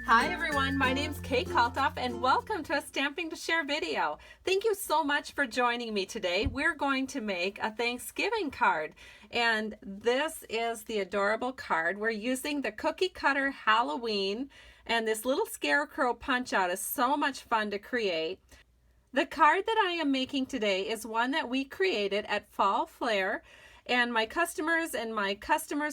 Hi everyone, my name's Kate Kalthoff and welcome to a Stamping to Share video. Thank you so much for joining me today. We're going to make a Thanksgiving card, and this is the adorable card. We're using the cookie cutter Halloween, and this little scarecrow punch out is so much fun to create. The card that I am making today is one that we created at Fall Flair, and my customers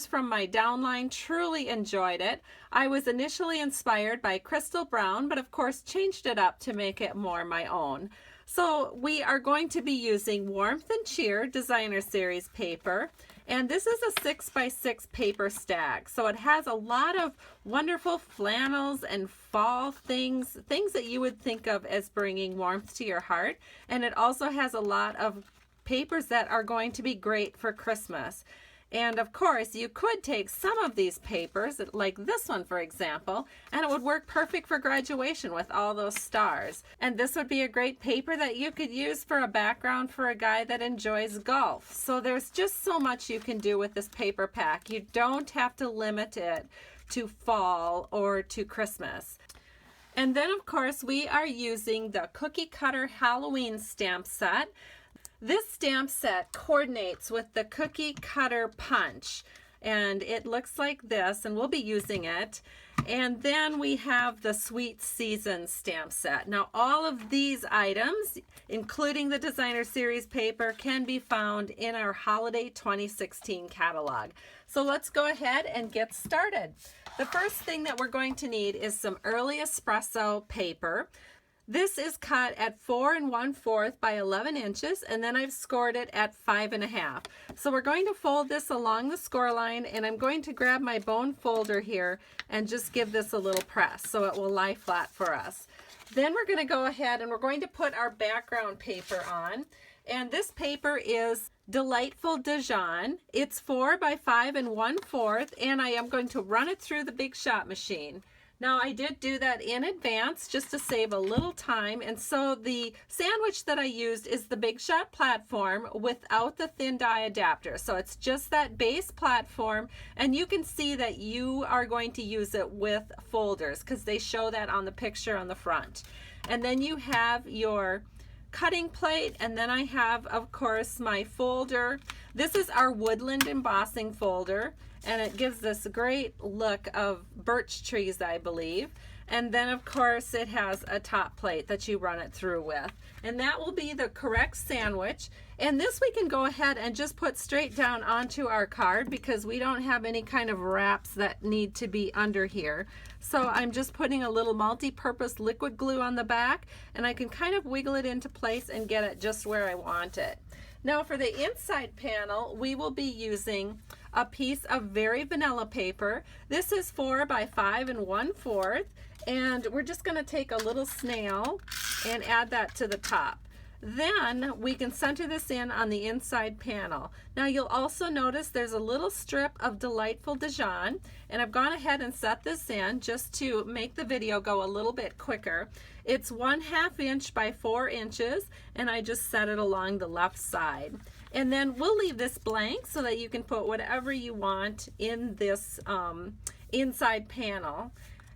from my downline truly enjoyed it. I was initially inspired by Crystal Brown, but of course changed it up to make it more my own. So we are going to be using Warmth and Cheer Designer Series paper, and this is a 6x6 paper stack. So it has a lot of wonderful flannels and fall things that you would think of as bringing warmth to your heart. And it also has a lot of papers that are going to be great for Christmas. And of course, you could take some of these papers, like this one for example, and it would work perfect for graduation with all those stars. And this would be a great paper that you could use for a background for a guy that enjoys golf. So there's just so much you can do with this paper pack. You don't have to limit it to fall or to Christmas. And then of course, we are using the Cookie Cutter Halloween stamp set. This stamp set coordinates with the Cookie Cutter Punch, and it looks like this, and we'll be using it. And then we have the Sweet Season stamp set. Now all of these items, including the Designer Series paper, can be found in our Holiday 2016 catalog. So let's go ahead and get started. The first thing that we're going to need is some early espresso paper. This is cut at 4 1/4 by 11 inches, and then I've scored it at 5 1/2. So we're going to fold this along the score line, and I'm going to grab my bone folder here and just give this a little press so it will lie flat for us. Then we're going to go ahead and we're going to put our background paper on, and this paper is Delightful Dijon. It's 4 by 5 1/4, and I am going to run it through the Big Shot machine. Now I did do that in advance just to save a little time, and so the sandwich that I used is the Big Shot platform without the thin die adapter. So it's just that base platform, and you can see that you are going to use it with folders because they show that on the picture on the front. And then you have your cutting plate, and then I have, of course, my folder. This is our woodland embossing folder, and it gives this great look of birch trees, I believe. And then of course it has a top plate that you run it through with, and that will be the correct sandwich. And this we can go ahead and just put straight down onto our card because we don't have any kind of wraps that need to be under here. So I'm just putting a little multi-purpose liquid glue on the back, and I can kind of wiggle it into place and get it just where I want it. Now for the inside panel, we will be using a piece of very vanilla paper. This is 4 by 5 1/4, and we're just going to take a little snail and add that to the top. Then we can center this in on the inside panel. Now you'll also notice there's a little strip of Delightful Dijon, and I've gone ahead and set this in just to make the video go a little bit quicker. It's 1/2 inch by 4 inches, and I just set it along the left side. And then we'll leave this blank so that you can put whatever you want in this inside panel.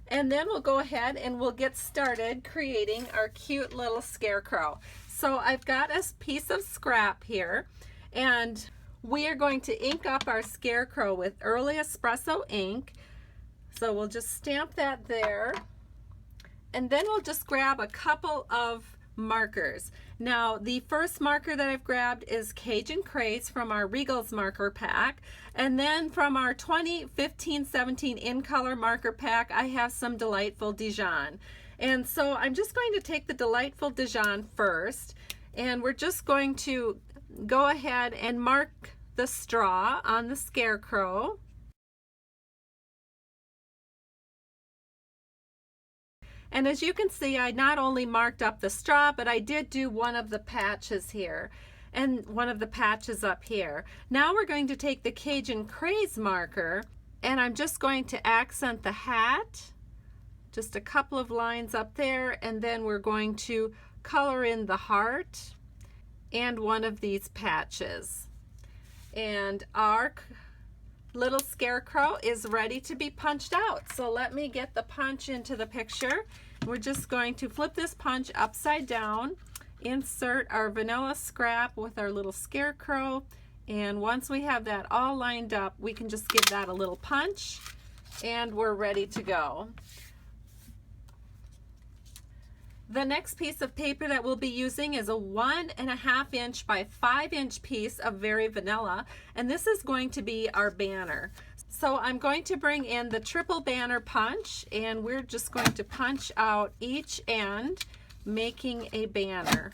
And then we'll go ahead and we'll get started creating our cute little scarecrow. So I've got a piece of scrap here, and we are going to ink up our scarecrow with Early Espresso ink. So we'll just stamp that there, and then we'll just grab a couple of markers. Now the first marker that I've grabbed is Cajun Craze from our Regals marker pack, and then from our 2015-17 in color marker pack I have some Delightful Dijon. And so I'm just going to take the Delightful Dijon first, and we're just going to go ahead and mark the straw on the scarecrow. And as you can see, I not only marked up the straw, but I did do one of the patches here and one of the patches up here. Now we're going to take the Cajun Craze marker, and I'm just going to accent the hat, just a couple of lines up there, and then we're going to color in the heart and one of these patches. And our little scarecrow is ready to be punched out. So let me get the punch into the picture. We're just going to flip this punch upside down, insert our vanilla scrap with our little scarecrow, and once we have that all lined up, we can just give that a little punch and we're ready to go. The next piece of paper that we'll be using is a 1.5 inch by 5 inch piece of Very Vanilla, and this is going to be our banner. So I'm going to bring in the triple banner punch, and we're just going to punch out each end, making a banner.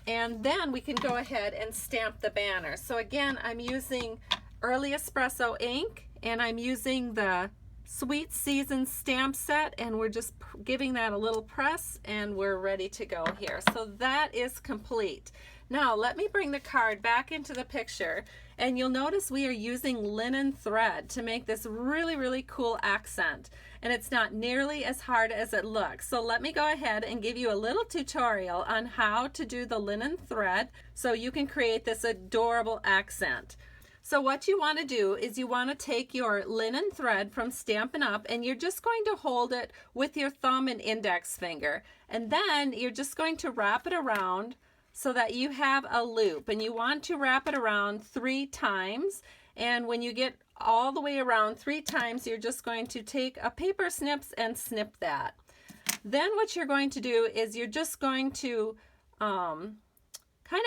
And then we can go ahead and stamp the banner. So again, I'm using Early Espresso ink, and I'm using the Sweet Season stamp set, and we're just giving that a little press and we're ready to go here. So that is complete. Now let me bring the card back into the picture, and you'll notice we are using linen thread to make this really cool accent, and it's not nearly as hard as it looks. So let me go ahead and give you a little tutorial on how to do the linen thread so you can create this adorable accent. So what you want to do is you want to take your linen thread from Stampin' Up, and you're just going to hold it with your thumb and index finger, and then you're just going to wrap it around so that you have a loop, and you want to wrap it around 3 times. And when you get all the way around 3 times, you're just going to take a paper snips and snip that. Then what you're going to do is you're just going to kind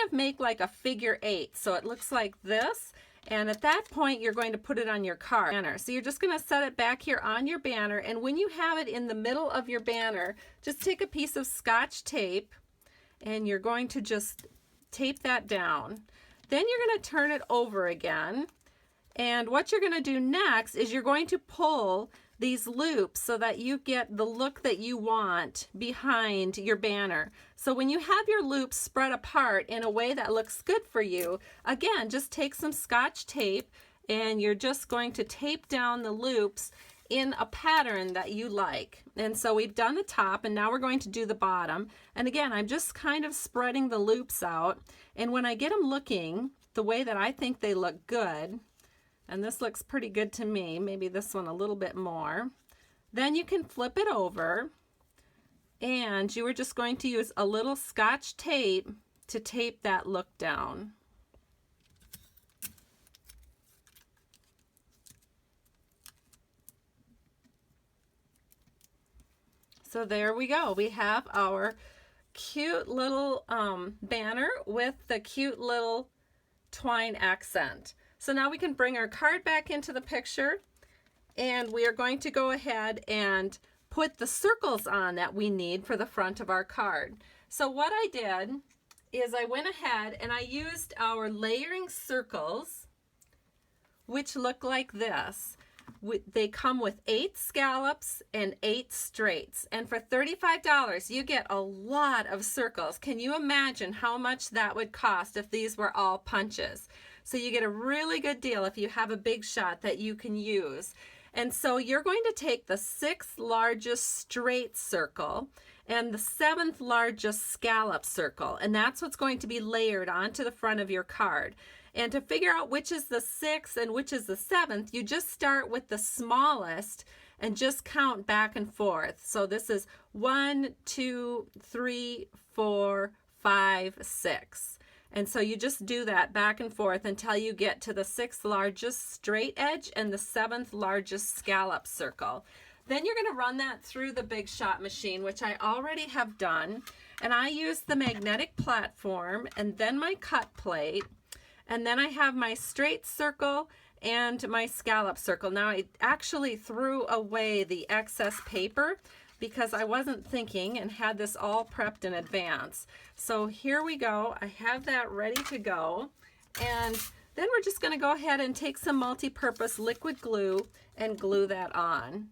of make like a figure 8, so it looks like this. And at that point, you're going to put it on your card banner. So you're just going to set it back here on your banner. And when you have it in the middle of your banner, just take a piece of Scotch tape and you're going to just tape that down. Then you're going to turn it over again. And what you're going to do next is you're going to pull these loops so that you get the look that you want behind your banner. So when you have your loops spread apart in a way that looks good for you, again, just take some Scotch tape and you're just going to tape down the loops in a pattern that you like. And so we've done the top, and now we're going to do the bottom. And again, I'm just kind of spreading the loops out. And when I get them looking the way that I think they look good, and this looks pretty good to me, maybe this one a little bit more, then you can flip it over, and you are just going to use a little Scotch tape to tape that look down. So there we go. We have our cute little banner with the cute little twine accent. So now we can bring our card back into the picture, and we are going to go ahead and put the circles on that we need for the front of our card. So what I did is I went ahead and I used our layering circles, which look like this. They come with 8 scallops and 8 straights, and for $35 you get a lot of circles. Can you imagine how much that would cost if these were all punches? So you get a really good deal if you have a big shot that you can use. And so you're going to take the 6th largest straight circle and the 7th largest scallop circle, and that's what's going to be layered onto the front of your card. And to figure out which is the 6th and which is the 7th, you just start with the smallest and just count back and forth. So this is 1, 2, 3, 4, 5, 6. And so you just do that back and forth until you get to the 6th largest straight edge and the 7th largest scallop circle. Then you're going to run that through the Big Shot machine, which I already have done. And I use the magnetic platform and then my cut plate. And then I have my straight circle and my scallop circle. Now I actually threw away the excess paper because I wasn't thinking and had this all prepped in advance. So here we go. I have that ready to go. And then we're just going to go ahead and take some multi-purpose liquid glue and glue that on.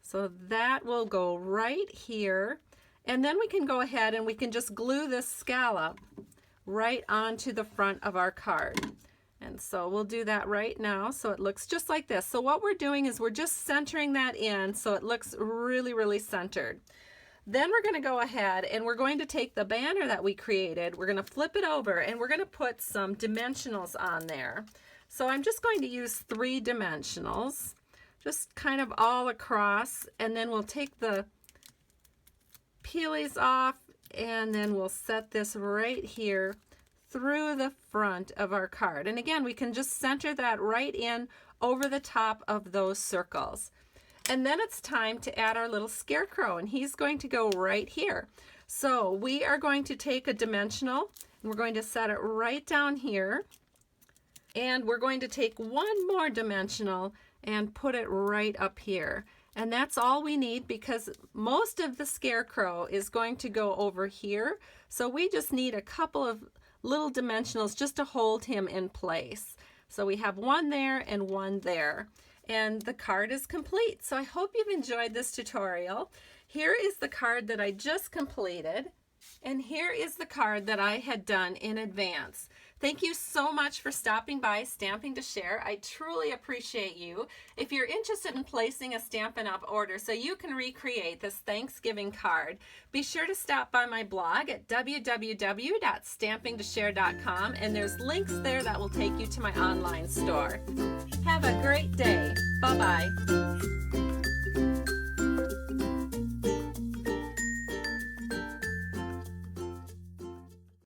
So that will go right here. And then we can go ahead and we can just glue this scallop right onto the front of our card. And so we'll do that right now so it looks just like this. So what we're doing is we're just centering that in so it looks really centered. Then we're going to go ahead and we're going to take the banner that we created, we're going to flip it over, and we're going to put some dimensionals on there. So I'm just going to use 3 dimensionals, just kind of all across, and then we'll take the peelies off, and then we'll set this right here through the front of our card. And again, we can just center that right in over the top of those circles. And then it's time to add our little scarecrow, and he's going to go right here. So we are going to take a dimensional, and we're going to set it right down here. And we're going to take one more dimensional and put it right up here. And that's all we need, because most of the scarecrow is going to go over here. So we just need a couple of little dimensionals just to hold him in place. So we have one there and one there. And the card is complete. So I hope you've enjoyed this tutorial. Here is the card that I just completed. And here is the card that I had done in advance. Thank you so much for stopping by Stamping to Share. I truly appreciate you. If you're interested in placing a Stampin' Up! Order so you can recreate this Thanksgiving card, be sure to stop by my blog at www.stampingtoshare.com, and there's links there that will take you to my online store. Have a great day. Bye-bye.